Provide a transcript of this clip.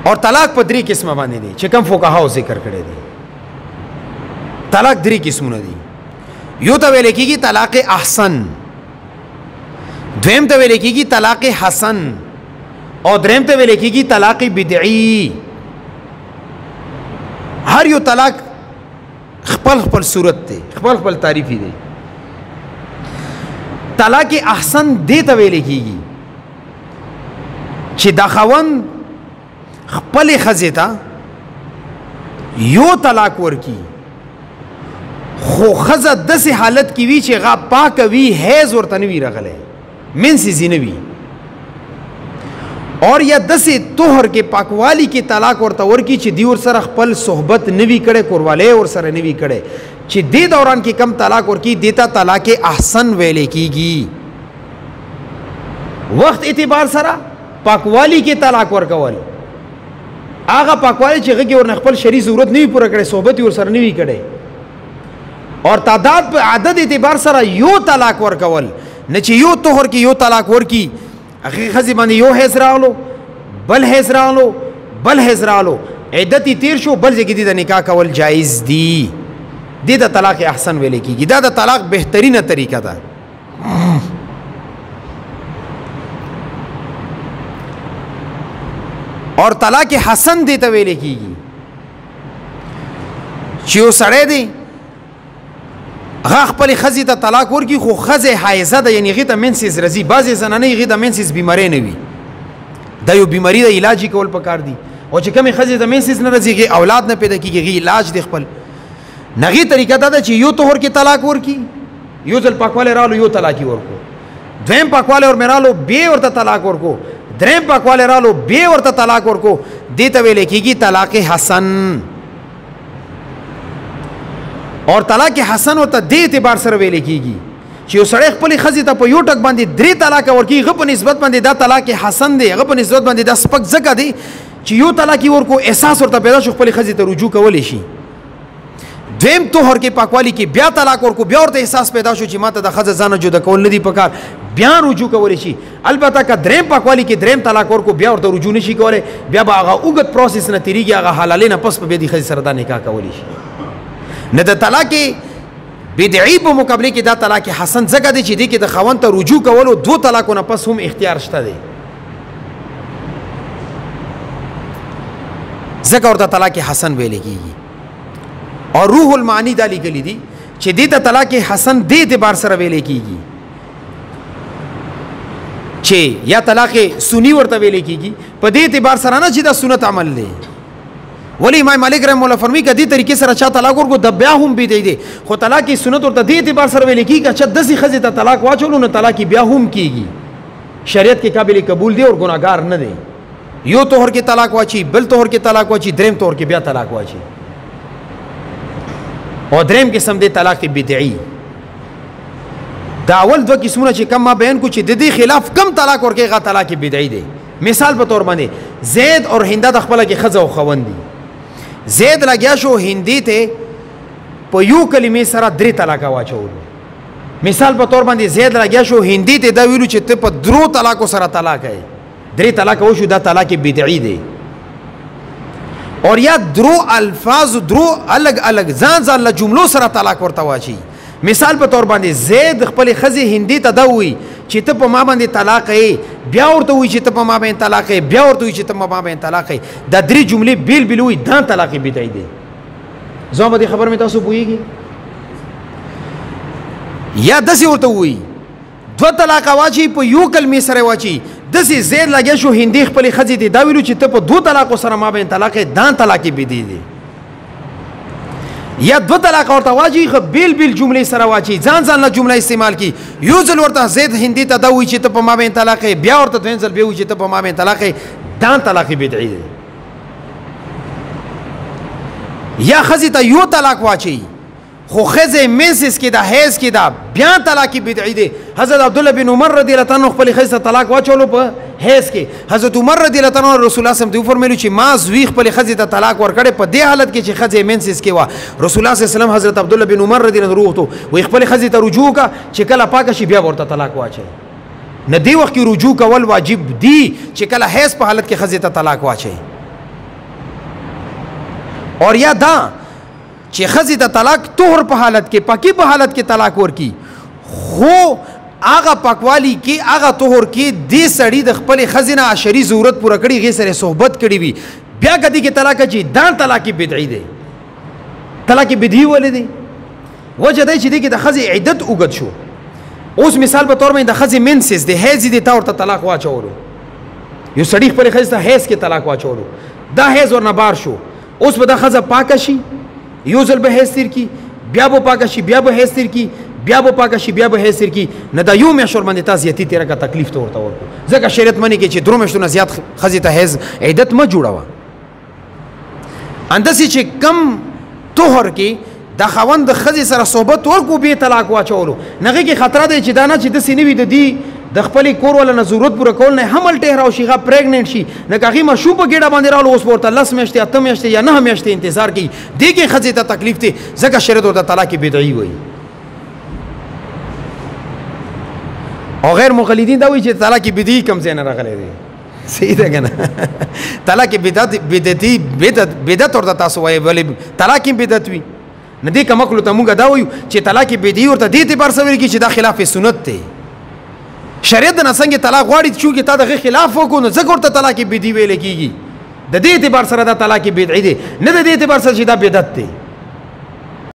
और طلاق په درې قسمه باندې دي چې کوم فقهاو ذکر کړی دي. طلاق درې قسمونه دي. یو ته ویل کېږي طلاق احسن، دویم ته ویل کېږي طلاق حسن، او دریم ته ویل کېږي طلاق بدعي. هر یو طلاق خپل خپل صورت دی، خپل خپل تعریفی دی. طلاق احسن دې ته ویل کېږي چې دا خاوند خپل ښځې ته یو طلاق ورکی، خو ښځه داسې حالت کې وي چې هغه پاکه وي، حیض ورته نه وي راغلی، منسې نه وي، اور یا داسې طهر کې پاکوالی کې طلاق ورته ورکی چې دی ورسره خپل صحبت نه وي کړی، کوروالی ورسره نه وي کړی، چې دې دوران کې کم طلاق ورکی دیتا طلاق احسن ویلې کېږي. وخت اعتبار سره پاکوالی کې طلاق ورکول، هغه پاکوالی چې هغه کې ورنه خپل شرعي ضرورت نه وي پوره کړی، صحبت ورسره نه وي کړی، اور تعداد په عدد اعتبار سره یو طلاق ورکول، نه چې یو طهر کې یو طلاق ورکی، هغه ښځې باندې یو حیض راغلو، بل حیض راغلو، بل حیض راغلو، عدت یې تیر شو، بل ځای کې دې د نکاح کول جایز دي. دې د طلاق احسن ویل کېږي. دا د طلاق بهترینه طریقه ده. اور طلاق حسن دې ته ویل کېږي چې یو سړی دی هغه خپلې ښځې ته طلاق ورکړي، خو ښځې حایضه ده، یعنې هغې ته منسز راځي. بعضې زنانې هغې ته منسز بیماری نه وي، دا یو بیماري ده، علاج یې کول پکار دي. او چې کومې ښځې ته منسز نه راځي، هغې اولاد نه پیدا کېږي، هغې علاج دی خپل. نغې طریقه دا ده چې یو طهر کې طلاق ورکړي، یو ځل پاکوالی رالو یو طلاق یې ورکړو، دویم پاکوالی ورمې رالو بیا ورته طلاق ورکړو، دریم پاکوالی رالو بیا ورته طلاق ورکړو. دې ته ویل کېږي طلاق حسن. اور طلاق حسن ورته دې اعتبار سره ویل کېږي چې یو سړی خپلې ښځې ته په یو ټک باندې درې طلاق ورکړي، هغه په نسبت باندې دا طلاق حسن دی، هغه په نسبت باندې دا سپک ځکه دی چې یو طلاق یې ورکړو، احساس ورته پیدا شو خپلې ښځې ته رجوع کولی شي. دویم طهر کې پاکوالی کې بیا طلاق ورکو، بیا ورته احساس پیدا شو چې ماته د ښځه ځانه جدا کول نه دي پکار، بیا رجوع کولی شي. البته که دریم پاکوالی کې دریم طلاق ورکو، بیا ورته رجوع نشي کولی، بیا به هغه اوږد پروسس نه تېرېږي، هغه حلالۍ نه پس به بیا د ښځې سره دا نکاح کولی شي. نه د طلاق بدعي په مقابله کې دا طلاق حسن ځکه دی چې دې کې د خاوند ته رجوع کولو دو طلاقونه پس هم اختیار شته دی، ځکه ورته طلاق حسن ویل کېږي. اور روح المعانی دا لیکلی دي چې دې ته طلاق حسن دې اعتبار سره ویل کېږي چې یا طلاق سنی ورته ویل کېږي په دې اعتبار سره نه چې دا سنت عمل دی. ولی امام مالک رحمه الله فرمایي کدي طریقې سره چا طلاق ورکو د بیا هم بدعي دی، خو طلاق سنت ورته دې اعتبار سره ویل کېږي چې داسې ښځې ته طلاق واچولو نو طلاق بیا هم کېږي، شریعت کې قابل قبول دی اور ګناهګار نه دی. یو طهر کې طلاق واچي، بل طهر کې طلاق واچي، دریم طهر کې بیا طلاق واچي، او دریم قسم دی طلاق بدعي. دا اول دو قسمونه چې کم ما بیان کو چې د دې خلاف کم طلاق ورکې هغه طلاق بدعي دی. مثال په تور باندې زید اور هنده د خپله کې ښځه او خاوند دي، زید لګیا شو هندي ته په یو کلمې سره درې طلاقه واچولو. مثال په تور باندې زید لګیا شو هندي ته دا ویلو چې ته په درو طلاقو سره طلاق یې، درې طلاقه وشو، دا طلاق بدعي دی. اور یا درو الفاظ درو الگ الگ ځان ځان له جملو سره طلاق ورته واچي. مثال په تور باندې زید خپلې ښځې هندي ته دا وایي چې ته په ما باندې طلاق یې، بیا ورته وایي چې ته په ما باندې طلاق یې، بیا ورته وایي چې ته په ما باندې طلاق یې. دا درې جملې بیل بیل وایي، دا طلاق بدعي دی. زما په دې خبر مې تاسو پوهېږي؟ یا داسې ورته وایي دوه طلاقه واچي په یو کلمې سره واچي. داسې زید لګیا شو هندي خپلې ښځې ته دا ویلو چې ته په دوه طلاقو سره ما باندې طلاق یې، دا طلاق بدعي دی. یا دو طلاق ورته واچي خو بیل بیل جملې سره واچي، ځان ځان له جمله استعمال کی. یو ځل ورته زید هندي ته دا وایي چې ته په ما باندې طلاق یې، بیا ورته دویم ځل بیا وایي چې ته په ما باندې طلاق یې، دا طلاق بدعي دی. یا ښځې ته یو طلاق واچي خو ښځې منسس کې ده، حیض کې ده، بیا طلاق بدعي دی. حضرت عبدالله بن عمر رضی الله تعالی عنہ خپلې ښځې ته طلاق واچولو په حیض کې. حضرت عمر رضی الله تعالی عنہ رسول الله صلی الله علیه وسلم ته وفرمایلو چې ما زوی خپلې ښځې ته طلاق ورکړی په دې حالت کې چې ښځې منسس کې وه. رسول الله صلی الله علیه وسلم حضرت عبدالله بن عمر رضی الله عنه وروغوښتو، وایي خپلې ښځې ته رجوع وکړه چې کله پاکه شي بیا ورته طلاق واچوي. نه دې وخت کې رجوع کول واجب دي چې کله حیض په حالت کې ښځې ته طلاق واچوي. اور یا دا چې ښځې ته طلاق طهر په حالت کې پاکي په حالت کې طلاق ورکي خو هغه پاکوالی کې هغه طهر کې دې سړي د خپلې ښځې نه عشري ضرورت پوره کړي هغې سره صحبت کړي وي بیا کدی کې طلاق اچي دا طلاق بدعي دی طلاق بدعي ولې دی وجه دی چې دې کې د ښځې عدت اوږد شو اوس مثال په طور باندې د ښځې منسس دی حیض دی تا ورته طلاق واچولو یو سړي خپلې ښځې ته حیض کې طلاق واچولو دا حیض ورنه بار شو اوس به دا ښځه پاکه شي یو ځل به حیض تیر کی بیا به پاکه شي بیا به حیض تیر کی بیا به پاکه شي بیا به حیض تیر کی نه دا یو میاشت ورباندې تا زیاتي تېره که تکلیف ته ورته ورکړو ځکه شریعت منې کې چې درو میاشتو نه زیات ښځې ته حیض عدت مه جوړوه انداسې چې کم طهر کې د خاوند د ښځې سره صحبت ورکو بې طلاق واچولو نه هغې کې خطره دی چې دا نه چې داسې نه وي د دې د خپلې کور والا نه ضرورت پوره کول نه حمل ټهراو شي هغه پریګننټ شي نه که هغې مشو په ګېډه باندې راغلو اوس به ورته 10 میاشتې 8 میاشتې یا 9 میاشتې انتظار کوي دې کې ښځې ته تکلیف دی ځکه شریعت ورته طلاق بدعي وایي او غیر مقلدین دا وایي چې طلاق بدعي کوم ځای نه راغلی دی صحیح ده که نه طلاق بدعت ورته تاسو وایي ولې طلاق بدعت وي نه دې کمکلو ته مونږ دا وایو چې طلاق بدعي ورته دې اعتبار سره ویل کېږي چې دا خلاف سنت دی شریعت نه څنګه طلاق غواړي چې تا دغه خلاف وکړو نو ځکه ورته طلاق بدعي ویل کېږي د دې اعتبار سره دا طلاق بدعي دی نه د دې اعتبار سره چې دا بدعت دی